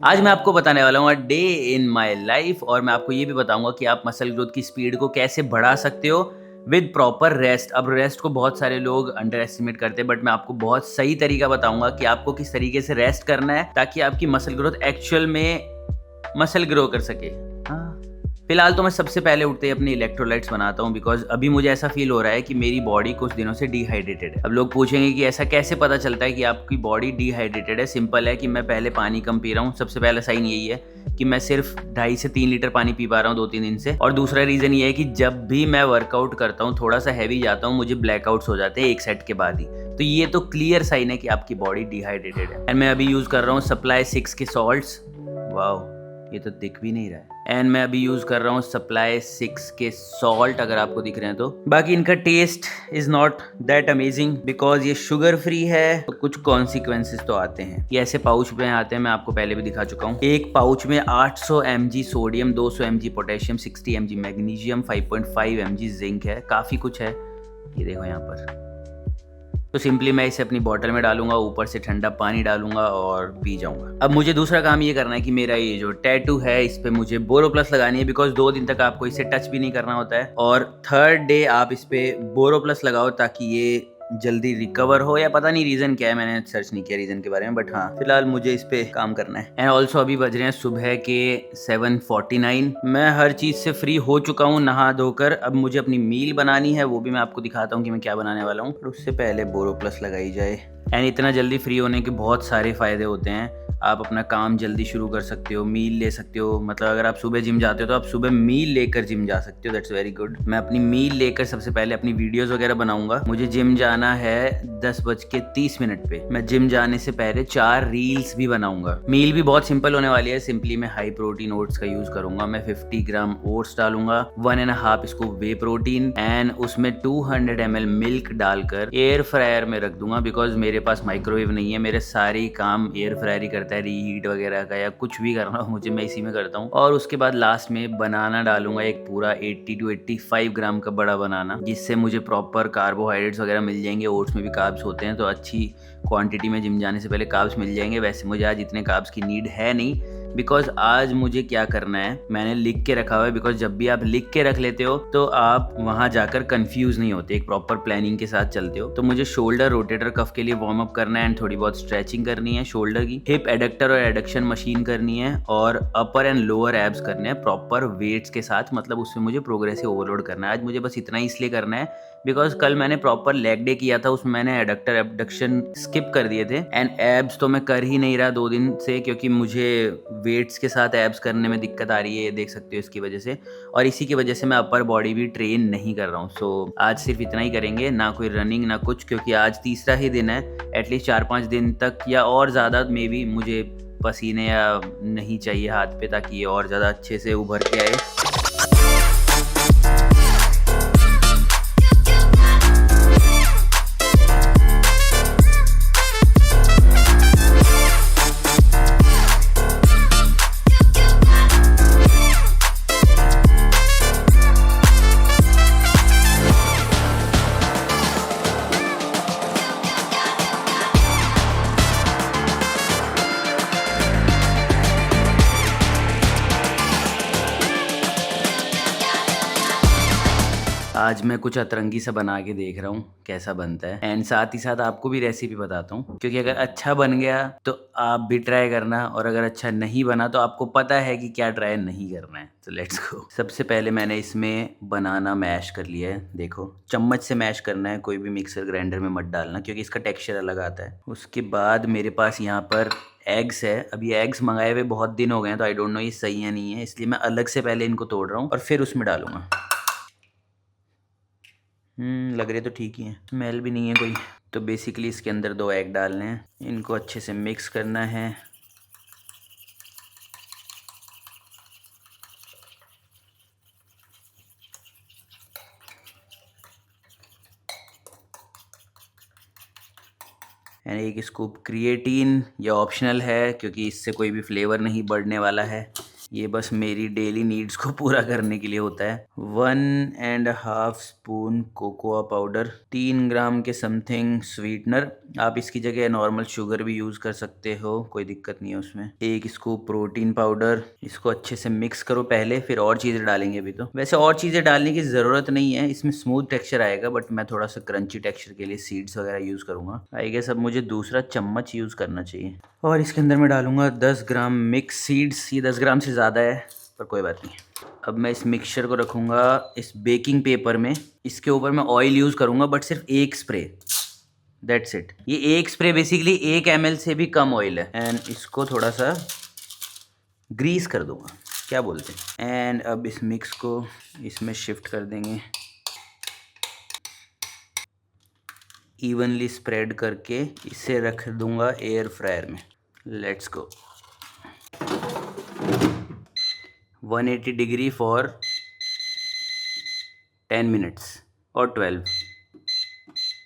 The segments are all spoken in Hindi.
आज मैं आपको बताने वाला हूँ a day in my life और मैं आपको ये भी बताऊँगा कि आप मसल ग्रोथ की स्पीड को कैसे बढ़ा सकते हो विद प्रॉपर रेस्ट। अब रेस्ट को बहुत सारे लोग अंडर एस्टिमेट करते हैं, बट मैं आपको बहुत सही तरीका बताऊँगा कि आपको किस तरीके से रेस्ट करना है ताकि आपकी मसल ग्रोथ एक्चुअल में मसल ग्रो कर सके। हाँ। फिलहाल तो मैं सबसे पहले उठते ही अपनी इलेक्ट्रोलाइट्स बनाता हूँ, बिकॉज़ अभी मुझे ऐसा फ़ील हो रहा है कि मेरी बॉडी कुछ दिनों से डिहाइड्रेटेड है। अब लोग पूछेंगे कि ऐसा कैसे पता चलता है कि आपकी बॉडी डिहाइड्रेटेड है? सिंपल है कि मैं पहले पानी कम पी रहा हूँ, सबसे पहला साइन यही है कि मैं सिर्फ 2.5 से 3 लीटर पानी पी पा रहा हूँ 2-3 दिन से। और दूसरा रीज़न ये है कि जब भी मैं वर्कआउट करता हूँ, थोड़ा-सा हैवी जाता हूँ, मुझे ब्लैकआउट्स हो जाते हैं 1 सेट के बाद ही। तो ये तो क्लियर साइन है कि आपकी बॉडी डिहाइड्रेटेड है। एंड मैं अभी यूज़ कर रहा हूँ सप्लाई 6 के सॉल्ट्स। वाओ! ये तो दिख भी नहीं रहा है। एंड मैं अभी यूज़ कर रहा हूँ सप्लाई 6 के सॉल्ट, अगर आपको दिख रहे हैं तो। बाकी इनका taste is not that amazing because ये शुगर फ्री है, तो कुछ कॉन्सिक्वेंसेस तो आते हैं। ये ऐसे पाउच में आते हैं, मैं आपको पहले भी दिखा चुका हूँ। एक पाउच में 800 mg sodium, 200 mg potassium, 60 mg magnesium, 5.5 mg zinc है, काफ़ी कुछ है। ये देखो यहाँ पर। तो सिंपली मैं इसे अपनी बॉटल में डालूंगा, ऊपर से ठंडा पानी डालूंगा और पी जाऊंगा। अब मुझे दूसरा काम ये करना है कि मेरा ये जो टैटू है इस पे मुझे बोरोप्लस लगानी है, बिकॉज 2 दिन तक आपको इसे टच भी नहीं करना होता है और थर्ड डे आप इस पे बोरोप्लस लगाओ ताकि ये जल्दी रिकवर हो, या पता नहीं रीजन क्या है, मैंने सर्च नहीं किया रीजन के बारे में, बट हाँ फिलहाल मुझे इस पे काम करना है। एंड ऑल्सो अभी बज रहे हैं सुबह के 7:49। मैं हर चीज से फ्री हो चुका हूँ नहा धोकर। अब मुझे अपनी मील बनानी है, वो भी मैं आपको दिखाता हूँ कि मैं क्या बनाने वाला हूँ, पर उससे पहले बोरोप्लस लगाई जाए। एंड इतना जल्दी फ्री होने के बहुत सारे फायदे होते हैं। आप अपना काम जल्दी शुरू कर सकते हो, मील ले सकते हो, मतलब अगर आप सुबह जिम जाते हो तो आप सुबह मील लेकर जिम जा सकते हो, दैट्स वेरी गुड। मैं अपनी मील लेकर सबसे पहले अपनी वीडियोस वगैरह बनाऊंगा। मुझे जिम जाना है 10:30 पे। मैं जिम जाने से पहले 4 रील्स भी बनाऊंगा। मील भी बहुत सिंपल होने वाली है। सिंपली मैं हाई प्रोटीन ओट्स का यूज करूंगा। मैं 50 ग्राम ओट्स डालूंगा, 1.5 स्कूप वे प्रोटीन एंड उसमें 200 ml मिल्क डालकर एयर फ्रायर में रख दूंगा, बिकॉज मेरे पास माइक्रोवेव नहीं है। मेरे सारे काम एयर फ्रायर ही करता है, रीहीट वगैरह का या कुछ भी करना हो मुझे, मैं इसी में करता हूँ। और उसके बाद लास्ट में बनाना डालूंगा, एक पूरा 80 to 85 ग्राम का बड़ा बनाना, जिससे मुझे प्रॉपर कार्बोहाइड्रेट्स वगैरह मिल जाएंगे। ओट्स में भी कार्ब्स होते हैं, तो अच्छी क्वांटिटी में जिम जाने से पहले कार्ब्स मिल जाएंगे। वैसे मुझे आज इतने कार्ब्स की नीड है नहीं, बिकॉज आज मुझे क्या करना है मैंने लिख के रखा हुआ है। बिकॉज जब भी आप लिख के रख लेते हो तो आप वहां जाकर कंफ्यूज नहीं होते, एक प्रॉपर प्लानिंग के साथ चलते हो। तो मुझे शोल्डर रोटेटर कफ के लिए वार्म अप करना है एंड थोड़ी बहुत स्ट्रेचिंग करनी है शोल्डर की, हिप एडक्टर और एडक्शन मशीन करनी है और अपर एंड लोअर एब्स करने हैं प्रॉपर वेट्स के साथ। मतलब उसमें मुझे प्रोग्रेसिव ओवरलोड करना है। आज मुझे बस इतना ही इसलिए करना है बिकॉज कल मैंने प्रॉपर लेग डे किया था, उसमें मैंने एडक्टर एबडक्शन स्किप कर दिए थे। एंड एब्स तो मैं कर ही नहीं रहा 2 दिन से, क्योंकि मुझे वेट्स के साथ एब्स करने में दिक्कत आ रही है, ये देख सकते हो इसकी वजह से। और इसी की वजह से मैं अपर बॉडी भी ट्रेन नहीं कर रहा हूँ। सो आज सिर्फ इतना ही करेंगे, ना कोई रनिंग ना कुछ, क्योंकि आज तीसरा ही दिन है। एटलीस्ट 4-5 दिन तक या और ज़्यादा मे बी मुझे पसीने या नहीं चाहिए हाथ पे, ताकि ये और ज़्यादा अच्छे से उभर के आए। आज मैं कुछ अतरंगी सा बना के देख रहा हूँ कैसा बनता है, एंड साथ ही साथ आपको भी रेसिपी बताता हूँ, क्योंकि अगर अच्छा बन गया तो आप भी ट्राई करना, और अगर अच्छा नहीं बना तो आपको पता है कि क्या ट्राई नहीं करना है। तो लेट्स गो। सबसे पहले मैंने इसमें बनाना मैश कर लिया है, देखो चम्मच से मैश करना है, कोई भी मिक्सर ग्राइंडर में मत डालना क्योंकि इसका टेक्सचर अलग आता है। उसके बाद मेरे पास यहाँ पर एग्स है। अब ये एग्स मंगाए हुए बहुत दिन हो गए हैं, तो आई डोंट नो ये सही है नहीं है, इसलिए मैं अलग से पहले इनको तोड़ रहा हूँ और फिर उसमें डालूंगा। लग रहे तो ठीक ही है, स्मेल भी नहीं है कोई। तो बेसिकली इसके अंदर 2 एग डालने हैं, इनको अच्छे से मिक्स करना है। एंड 1 स्कूप क्रिएटिन, ये ऑप्शनल है क्योंकि इससे कोई भी फ्लेवर नहीं बढ़ने वाला है। ये बस मेरी डेली नीड्स को पूरा करने के लिए होता है। 1.5 स्पून कोकोआ पाउडर, 3 ग्राम के समथिंग स्वीटनर। आप इसकी जगह नॉर्मल शुगर भी यूज़ कर सकते हो, कोई दिक्कत नहीं है उसमें। 1 स्कूप प्रोटीन पाउडर। इसको अच्छे से मिक्स करो पहले, फिर और चीज़ें डालेंगे अभी तो। वैसे और चीज़ें डालने की ज़रूरत नहीं है, इसमें स्मूथ टेक्सचर आएगा, बट मैं थोड़ा सा क्रंची टेक्सचर के लिए सीड्स वगैरह यूज़ करूँगा। आई गेस अब मुझे दूसरा चम्मच यूज़ करना चाहिए। और इसके अंदर मैं डालूंगा 10 ग्राम मिक्स सीड्स। ये 10 ग्राम से ज़्यादा है, पर कोई बात नहीं। अब मैं इस मिक्सचर को रखूँगा इस बेकिंग पेपर में। इसके ऊपर मैं ऑयल यूज़ करूँगा, बट सिर्फ एक स्प्रे, दैट्स इट। ये एक स्प्रे बेसिकली 1 ml से भी कम ऑयल है। एंड इसको थोड़ा सा ग्रीस कर दूंगा, क्या बोलते हैं। एंड अब इस मिक्स को इसमें शिफ्ट कर देंगे, इवनली स्प्रेड करके इसे रख दूंगा एयर फ्रायर में। Let's go. 180 degree for 10 minutes और 12।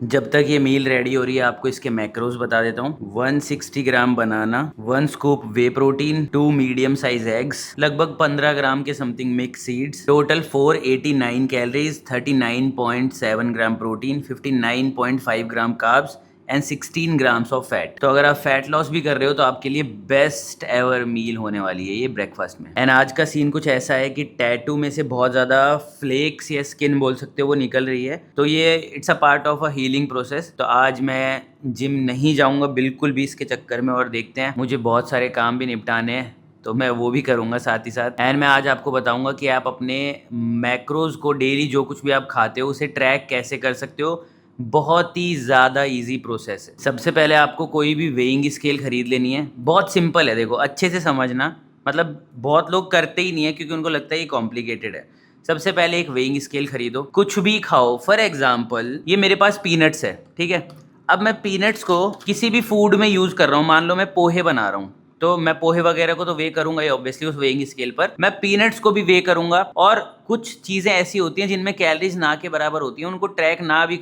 जब तक ये मील रेडी हो रही है, आपको इसके मैक्रोज बता देता हूँ। 160 ग्राम बनाना, 1 scoop whey protein, 2 medium size eggs, लगभग 15 ग्राम के something mix seeds, total 489 calories, 39.7 gram protein, 59.5 gram carbs and 16 grams of fat. तो अगर आप फैट लॉस भी कर रहे हो तो आपके लिए बेस्ट एवर मील होने वाली है ये ब्रेकफास्ट में। एंड आज का सीन कुछ ऐसा है कि टैटू में से बहुत ज़्यादा फ्लेक्स या स्किन बोल सकते हो वो निकल रही है, तो ये it's a part of a healing process. तो आज मैं जिम नहीं जाऊँगा बिल्कुल भी इसके चक्कर में, और देखते हैं, मुझे बहुत सारे काम भी निपटाने हैं तो मैं वो भी करूँगा साथ ही साथ। एंड मैं आज आपको बताऊँगा कि आप अपने मैक्रोज को डेली जो कुछ भी आप खाते हो उसे ट्रैक कैसे कर सकते हो। बहुत ही ज़्यादा इजी प्रोसेस है। सबसे पहले आपको कोई भी वेइंग स्केल खरीद लेनी है। बहुत सिंपल है, देखो अच्छे से समझना, मतलब बहुत लोग करते ही नहीं है क्योंकि उनको लगता है ये कॉम्प्लिकेटेड है। सबसे पहले एक वेइंग स्केल खरीदो, कुछ भी खाओ। फॉर एग्जाम्पल ये मेरे पास पीनट्स है, ठीक है। अब मैं पीनट्स को किसी भी फूड में यूज़ कर रहा हूँ, मान लो मैं पोहे बना रहा हूँ, तो मैं पोहे वगैरह को तो वे करूंगा ही ऑब्वियसली उस वेइंग स्केल पर। मैं पीनट्स को भी वे करूंगा। और कुछ चीजें ऐसी होती हैं जिनमें कैलोरीज ना के बराबर होती हैं, उनको ट्रैक ना भी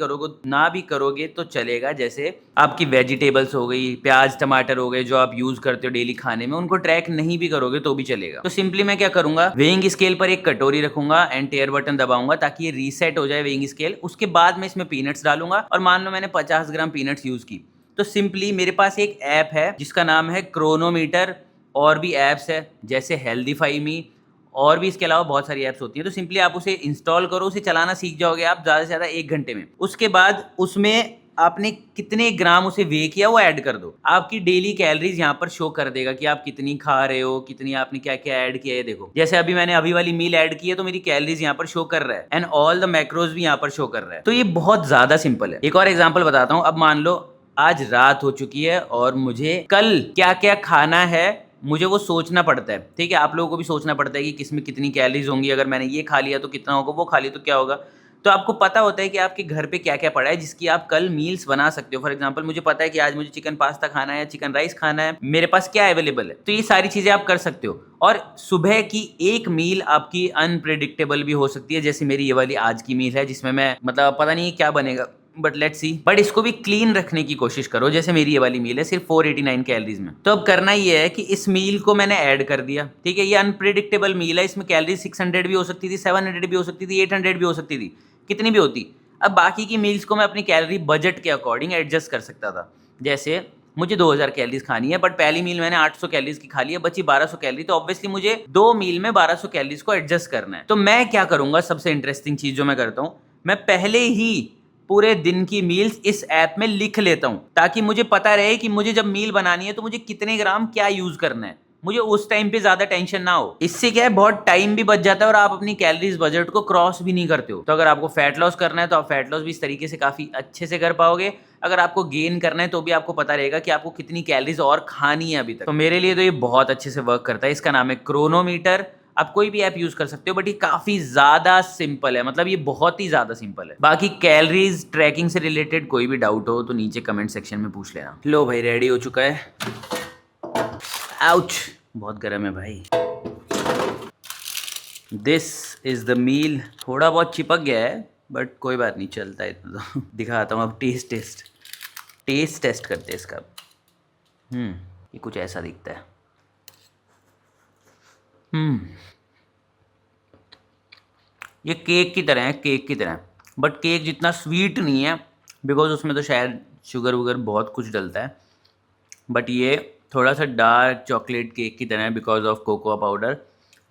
करोगे तो चलेगा। जैसे आपकी वेजिटेबल्स हो गई, प्याज टमाटर हो गए जो आप यूज करते हो डेली खाने में, उनको ट्रैक नहीं भी करोगे तो भी चलेगा। तो सिंपली मैं क्या करूंगा, वेइंग स्केल पर एक कटोरी रखूंगा, एंटर बटन दबाऊंगा ताकि ये रीसेट हो जाए वेइंग स्केल। उसके बाद मैं इसमें पीनट्स डालूंगा, और मान लो मैंने 50 ग्राम पीनट्स यूज की, तो सिंपली मेरे पास एक ऐप है जिसका नाम है क्रोनोमीटर। और भी ऐप्स है जैसे हेल्दीफाई मी, और भी इसके अलावा बहुत सारी ऐप्स होती हैं। तो सिंपली आप उसे इंस्टॉल करो, उसे चलाना सीख जाओगे आप ज़्यादा से ज़्यादा 1 घंटे में। उसके बाद उसमें आपने कितने ग्राम उसे वे किया वो ऐड कर दो। आपकी डेली कैलोरीज यहाँ पर शो कर देगा कि आप कितनी खा रहे हो, कितनी आपने क्या क्या ऐड किया है। देखो जैसे अभी मैंने अभी वाली मील ऐड की है तो मेरी कैलोरीज यहाँ पर शो कर रहा है, एंड ऑल द मैक्रोज भी यहाँ पर शो कर रहा है। तो ये बहुत ज़्यादा सिंपल है। एक और एग्जाम्पल बताता हूँ। अब मान लो आज रात हो चुकी है और मुझे कल क्या क्या खाना है मुझे वो सोचना पड़ता है, ठीक है। आप लोगों को भी सोचना पड़ता है कि किसमें कितनी कैलोरीज होंगी, अगर मैंने ये खा लिया तो कितना होगा, वो खा लिया तो क्या होगा। तो आपको पता होता है कि आपके घर पे क्या क्या पड़ा है जिसकी आप कल मील्स बना सकते हो। फॉर एग्जांपल मुझे पता है कि आज मुझे चिकन पास्ता खाना है, चिकन राइस खाना है, मेरे पास क्या अवेलेबल है। तो ये सारी चीज़ें आप कर सकते हो। और सुबह की एक मील आपकी अनप्रेडिक्टेबल भी हो सकती है, जैसे मेरी ये वाली आज की मील है जिसमें मैं मतलब पता नहीं क्या बनेगा, बट लेट्स सी। बट इसको भी क्लीन रखने की कोशिश करो, जैसे मेरी ये वाली मील है सिर्फ 489 कैलोरीज में। तो अब करना ये है कि इस मील को मैंने ऐड कर दिया, ठीक है। ये अनप्रेडिक्टेबल मील है, इसमें कैलोरीज 600 भी हो सकती थी, 700 भी हो सकती थी, 800 भी हो सकती थी, कितनी भी होती। अब बाकी की मील्स को मैं अपनी कैलोरी बजट के अकॉर्डिंग एडजस्ट कर सकता था। जैसे मुझे 2000 कैलोरीज खानी है, बट पहली मील मैंने 800 कैलोरीज की खा ली है, बची 1200 कैलोरी, तो ऑब्वियसली मुझे 2 मील में 1200 कैलोरीज को एडजस्ट करना है। तो मैं क्या करूंगा, सबसे इंटरेस्टिंग चीज जो मैं करता हूँ, मैं पहले ही पूरे दिन की मील्स इस ऐप में लिख लेता हूं, ताकि मुझे पता रहे कि मुझे जब मील बनानी है तो मुझे कितने ग्राम क्या यूज करना है, मुझे उस टाइम पे ज्यादा टेंशन ना हो। इससे क्या है, बहुत टाइम भी बच जाता है और आप अपनी कैलोरीज बजट को क्रॉस भी नहीं करते हो। तो अगर आपको फैट लॉस करना है तो आप फैट लॉस भी इस तरीके से काफी अच्छे से कर पाओगे। अगर आपको गेन करना है तो भी आपको पता रहेगा कि आपको कितनी कैलोरीज और खानी है अभी तक। तो मेरे लिए तो ये बहुत अच्छे से वर्क करता है। इसका नाम है क्रोनोमीटर। आप कोई भी ऐप यूज कर सकते हो, बट ये काफी ज्यादा सिंपल है, मतलब ये बहुत ही ज्यादा सिंपल है। बाकी कैलोरीज ट्रैकिंग से रिलेटेड कोई भी डाउट हो तो नीचे कमेंट सेक्शन में पूछ लेना। लो भाई, रेडी हो चुका है। आउच, बहुत गर्म है भाई। This is the meal. थोड़ा बहुत चिपक गया है बट कोई बात नहीं, चलता है इतना तो। दिखाता हूँ अब टेस्ट टेस्ट करते हैं इसका। ये कुछ ऐसा दिखता है। हम्म, ये केक की तरह है, केक की तरह, बट केक जितना स्वीट नहीं है, बिकॉज उसमें तो शायद शुगर वुगर बहुत कुछ डलता है, बट ये थोड़ा सा डार्क चॉकलेट केक की तरह है बिकॉज ऑफ कोकोआ पाउडर।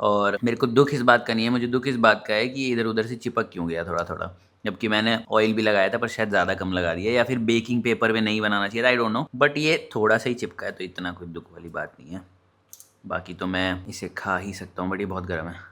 और मेरे को दुख इस बात का नहीं है, मुझे दुख इस बात का है कि इधर उधर से चिपक क्यों गया थोड़ा थोड़ा, जबकि मैंने ऑयल भी लगाया था पर शायद ज़्यादा कम लगा दिया, या फिर बेकिंग पेपर में नहीं बनाना चाहिए था, आई डोंट नो, बट ये थोड़ा सा ही चिपका है तो इतना कोई दुख वाली बात नहीं है। बाकी तो मैं इसे खा ही सकता हूँ, बट ये बहुत गर्म है।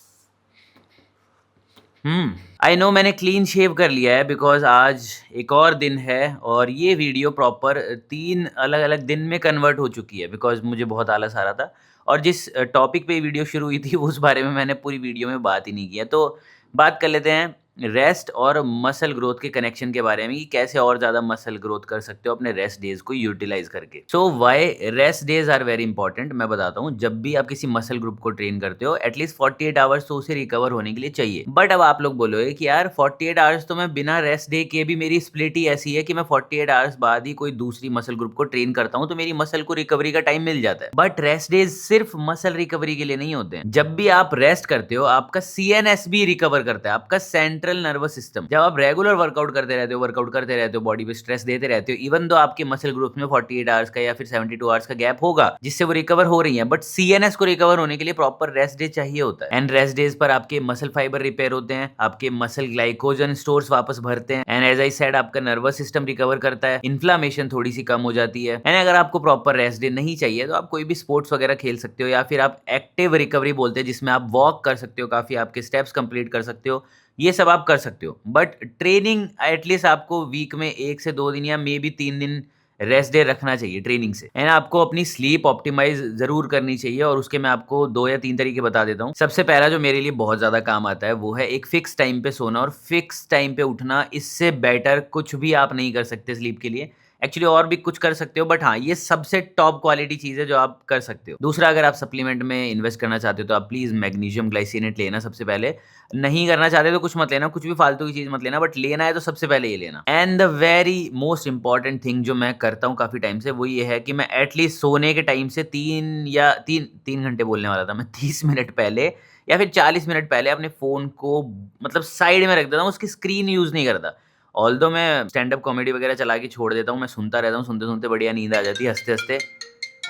आई नो मैंने क्लीन शेव कर लिया है बिकॉज आज एक और दिन है और ये वीडियो प्रॉपर 3 अलग-अलग दिन में कन्वर्ट हो चुकी है बिकॉज मुझे बहुत आलस आ रहा था और जिस टॉपिक पे ये वीडियो शुरू हुई थी उस बारे में मैंने पूरी वीडियो में बात ही नहीं किया। तो बात कर लेते हैं रेस्ट और मसल ग्रोथ के कनेक्शन के बारे में कि कैसे और ज़्यादा मसल ग्रोथ कर सकते हो अपने रेस्ट डेज़ को यूटिलाइज़ करके। So why rest days are very important मैं बताता हूँ। जब भी आप किसी मसल ग्रुप को ट्रेन करते हो एटलीस्ट 48 आवर्स तो उसे रिकवर होने के लिए चाहिए। बट अब आप लोग बोलोगे कि यार 48 आवर्स तो मैं बिना रेस्ट डे के भी मेरी स्प्लिट ही ऐसी है कि मैं 48 आवर्स बाद ही कोई दूसरी मसल ग्रुप को ट्रेन करता हूँ तो मेरी मसल को रिकवरी का टाइम मिल जाता है। बट रेस्ट डेज सिर्फ मसल रिकवरी के लिए नहीं होते हैं। जब भी आप रेस्ट करते हो आपका सीएनएस भी रिकवर करता है, आपका सेंट्रल नर्वस सिस्टम। जब आप रेगुलर वर्कआउट करते रहते हो बॉडी पे स्ट्रेस देते रहते हो, इवन दो आपके मसल ग्रुप में 48 आवर्स का या फिर 72 आवर्स का गैप होगा जिससे वो रिकवर हो रही है, बट सीएनएस को रिकवर होने के लिए प्रॉपर रेस्ट डे चाहिए होता है। एंड रेस्ट डेज पर आपके मसल फाइबर रिपेयर होते हैं, आपके मसल ग्लाइकोजन स्टोर्स वापस भरते हैं, एंड एज आई सेड आपका नर्वस सिस्टम रिकवर करता है, इन्फ्लामेशन थोड़ी सी कम हो जाती है। एंड अगर आपको प्रॉपर रेस्ट डे नहीं चाहिए तो आप कोई भी स्पोर्ट्स वगैरह खेल सकते हो या फिर आप एक्टिव रिकवरी बोलते हैं जिसमें आप वॉक कर सकते हो, काफी आपके स्टेप्स कंप्लीट कर सकते हो, ये सब आप कर सकते हो। बट ट्रेनिंग एटलीस्ट आपको वीक में 1 से 2 दिन या मे बी 3 दिन रेस्ट डे रखना चाहिए ट्रेनिंग से। एंड आपको अपनी स्लीप ऑप्टिमाइज जरूर करनी चाहिए और उसके मैं आपको 2 या 3 तरीके बता देता हूँ। सबसे पहला जो मेरे लिए बहुत ज्यादा काम आता है वो है एक फिक्स टाइम पे सोना और फिक्स टाइम पे उठना। इससे बेटर कुछ भी आप नहीं कर सकते स्लीप के लिए। एक्चुअली और भी कुछ कर सकते हो बट हाँ ये सबसे टॉप क्वालिटी चीज है जो आप कर सकते हो। दूसरा, अगर आप सप्लीमेंट में इन्वेस्ट करना चाहते हो तो आप प्लीज मैग्नीशियम ग्लाइसिनेट लेना सबसे पहले। नहीं करना चाहते तो कुछ मत लेना, कुछ भी फालतू की चीज मत लेना, बट लेना है तो सबसे पहले ये लेना। And the very most important thing जो मैं करता हूँ काफी टाइम से वो ये है कि मैं एटलीस्ट सोने के टाइम से 3 घंटे बोलने वाला था मैं, 30 मिनट पहले या फिर 40 मिनट पहले अपने फोन को मतलब साइड में रख देता हूँ, उसकी स्क्रीन यूज नहीं करता। ऑल्दो मैं स्टैंड अप कॉमेडी वगैरह चला के छोड़ देता हूँ, मैं सुनता रहता हूँ, सुनते सुनते बढ़िया नींद आ जाती है हंसते हंसते।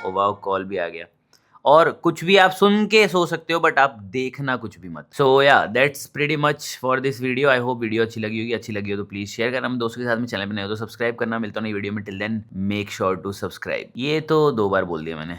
ओ वाह, कॉल भी आ गया। और कुछ भी आप सुन के सो सकते हो बट आप देखना कुछ भी मत। सो या that's pretty much for this video. I hope video अच्छी लगी होगी, अच्छी लगी हो तो प्लीज शेयर करना दोस्तों के साथ में, चैनल पे नए हो तो सब्सक्राइब करना। मिलता हूँ नई वीडियो में, till then make sure to subscribe. ये तो 2 बार बोल दिया मैंने।